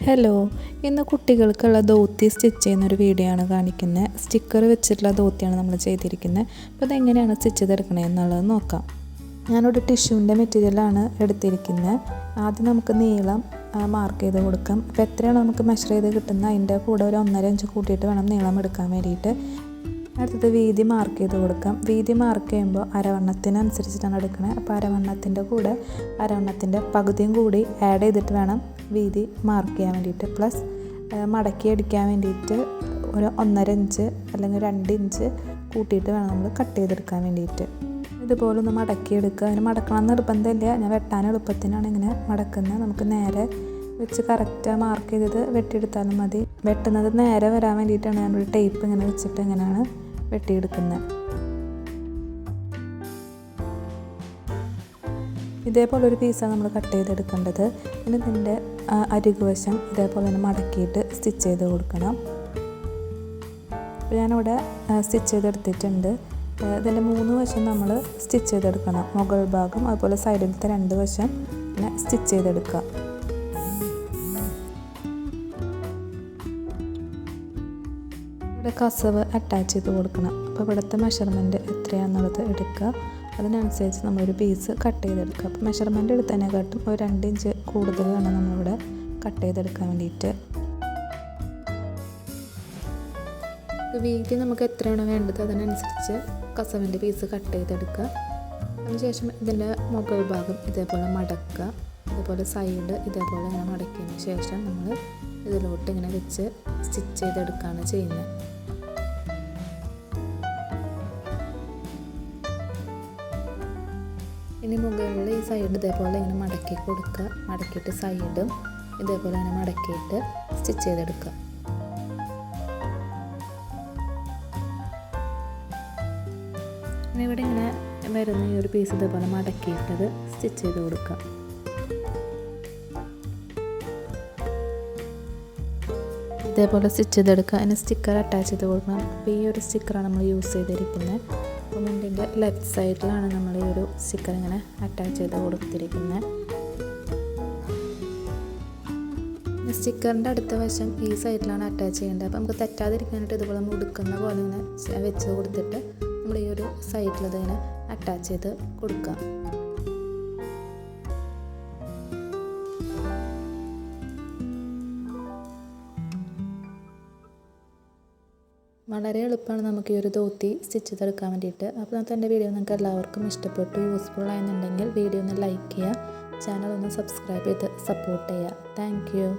Hello, ഇന്ന് കുട്ടികൾക്കുള്ള dhoti stitch ചെയ്യുന്നൊരു വീഡിയോ ആണ് കാണിക്കുന്നത്. സ്റ്റിക്കർ വെച്ചിട്ടുള്ള ധോത്തിയാണ് നമ്മൾ ചെയ്തിരിക്കുന്നത്. അപ്പോൾ അതെങ്ങനെയാണ് സ്റ്റിച്ച് ചെയ്തെടുക്കണത് എന്നുള്ളത് നോക്കാം. ഞാനൊരു ടിഷ്യൂവിൻ്റെ മെറ്റീരിയലാണ് എടുത്തിരിക്കുന്നത്. ആദ്യം നമുക്ക് നീളം മാർക്ക് ചെയ്ത് കൊടുക്കാം. അപ്പോൾ എത്രയാണ് നമുക്ക് മെഷർ ചെയ്ത് കിട്ടുന്നത് അതിൻ്റെ കൂടെ ഒരു 1.5 ഇഞ്ച് കൂട്ടിയിട്ട് വേണം നീളം എടുക്കാൻ വേണ്ടിയിട്ട്. അടുത്തത് വീതി മാർക്ക് ചെയ്ത് കൊടുക്കാം. വീതി മാർക്ക് ചെയ്യുമ്പോൾ അരവണ്ണത്തിനനുസരിച്ചിട്ടാണ് എടുക്കുന്നത്. അപ്പോൾ അരവണ്ണത്തിൻ്റെ കൂടെ അരവണ്ണത്തിൻ്റെ പകുതിയും കൂടി ആഡ് ചെയ്തിട്ട് വേണം വീതി മാർക്ക് ചെയ്യാൻ വേണ്ടിയിട്ട്. പ്ലസ് മടക്കി അടിക്കാൻ വേണ്ടിയിട്ട് ഒരു 1.5 ഇഞ്ച് അല്ലെങ്കിൽ 2 ഇഞ്ച് കൂട്ടിയിട്ട് വേണം നമ്മൾ കട്ട് ചെയ്തെടുക്കാൻ വേണ്ടിയിട്ട്. ഇതുപോലെ ഒന്ന് മടക്കിയെടുക്കുക. അതിന് മടക്കണം എന്ന് നിർബന്ധമില്ല, ഞാൻ വെട്ടാൻ എളുപ്പത്തിനാണ് ഇങ്ങനെ മടക്കുന്നത്. നമുക്ക് നേരെ വെച്ച് കറക്റ്റ് മാർക്ക് ചെയ്തത് വെട്ടിയെടുത്താലും മതി. വെട്ടുന്നത് നേരെ വരാൻ വേണ്ടിയിട്ടാണ് ഞാനൊരു ടേപ്പ് ഇങ്ങനെ വെച്ചിട്ട് ഇങ്ങനെയാണ് വെട്ടിയെടുക്കുന്നത്. ഇതേപോലെ ഒരു പീസാണ് നമ്മൾ കട്ട് ചെയ്തെടുക്കേണ്ടത്. ഇനി ഇതിൻ്റെ അരികുവശം ഇതേപോലെ തന്നെ മടക്കിയിട്ട് സ്റ്റിച്ച് ചെയ്ത് കൊടുക്കണം. അപ്പോൾ ഞാനിവിടെ സ്റ്റിച്ച് ചെയ്തെടുത്തിട്ടുണ്ട്. ഇതിൻ്റെ 3 വശം നമ്മൾ സ്റ്റിച്ച് ചെയ്തെടുക്കണം. മുകൾ ഭാഗം അതുപോലെ സൈഡിലത്തെ 2 വശം പിന്നെ സ്റ്റിച്ച് ചെയ്തെടുക്കുക. ഇവിടെ കസവ് അറ്റാച്ച് ചെയ്ത് കൊടുക്കണം. അപ്പോൾ ഇവിടുത്തെ മെഷർമെൻറ്റ് എത്രയാണെന്നുള്ളത് എടുക്കുക. അതിനനുസരിച്ച് നമ്മളൊരു പീസ് കട്ട് ചെയ്തെടുക്കുക. അപ്പോൾ മെഷർമെൻറ്റ് എടുത്തതിനെക്കാട്ടും ഒരു 2 ഇഞ്ച് കൂടുതൽ വേണം നമ്മളിവിടെ കട്ട് ചെയ്തെടുക്കാൻ വേണ്ടിയിട്ട്. വീതി നമുക്ക് എത്രയാണോ വേണ്ടത് അതിനനുസരിച്ച് കസവിൻ്റെ പീസ് കട്ട് ചെയ്തെടുക്കുക. അതിനുശേഷം ഇതിൻ്റെ മുകൾ ഭാഗം ഇതേപോലെ മടക്കുക. ഇതേപോലെ സൈഡ് ഇതേപോലെ ഇങ്ങനെ മടക്കിയതിന് ശേഷം നമ്മൾ ഇതിലോട്ട് ഇങ്ങനെ വെച്ച് സ്റ്റിച്ച് ചെയ്തെടുക്കുകയാണ് ചെയ്യുന്നത്. ഇനി മുകളിൽ ഈ സൈഡ് ഇതേപോലെ ഇങ്ങനെ മടക്കി കൊടുക്കുക. മടക്കിയിട്ട് സൈഡും ഇതേപോലെ ഇങ്ങനെ മടക്കിയിട്ട് സ്റ്റിച്ച് ചെയ്തെടുക്കുക. ഇനി ഇവിടെ ഇങ്ങനെ വരുന്ന ഈ ഒരു പീസ് ഇതേപോലെ മടക്കിയിട്ടത് സ്റ്റിച്ച് ചെയ്ത് കൊടുക്കുക. ഇതേപോലെ സ്റ്റിച്ച് ചെയ്തെടുക്കുക. അതിന് സ്റ്റിക്കർ അറ്റാച്ച് ചെയ്ത് കൊടുക്കണം. അപ്പോൾ ഈ ഒരു സ്റ്റിക്കറാണ് നമ്മൾ യൂസ് ചെയ്തിരിക്കുന്നത്. അപ്പോൾ മുണ്ടിൻ്റെ ലെഫ്റ്റ് സൈഡിലാണ് നമ്മൾ ഈ ഒരു സ്റ്റിക്കർ ഇങ്ങനെ അറ്റാച്ച് ചെയ്ത് കൊടുത്തിരിക്കുന്നത്. സ്റ്റിക്കറിൻ്റെ അടുത്ത വശം ഈ സൈഡിലാണ് അറ്റാച്ച് ചെയ്യേണ്ടത്. അപ്പോൾ നമുക്ക് തെറ്റാതിരിക്കാനായിട്ട് ഇതുപോലെ മുടുക്കുന്ന പോലെ ഇങ്ങനെ വെച്ച് കൊടുത്തിട്ട് നമ്മൾ ഈ ഒരു സൈഡിൽ ഇതിങ്ങനെ അറ്റാച്ച് ചെയ്ത് കൊടുക്കുക. വളരെ എളുപ്പമാണ് നമുക്ക് ഈ ഒരു ധോത്തി സ്റ്റിച്ച് ചെയ്തെടുക്കാൻ വേണ്ടിയിട്ട്. അപ്പോൾ നമുക്ക് എൻ്റെ വീഡിയോ നിങ്ങൾക്ക് എല്ലാവർക്കും ഇഷ്ടപ്പെട്ടു, യൂസ്ഫുൾ ആയെന്നുണ്ടെങ്കിൽ വീഡിയോ ഒന്ന് ലൈക്ക് ചെയ്യുക, ചാനൽ ഒന്ന് സബ്സ്ക്രൈബ് ചെയ്ത് സപ്പോർട്ട് ചെയ്യുക. Thank you.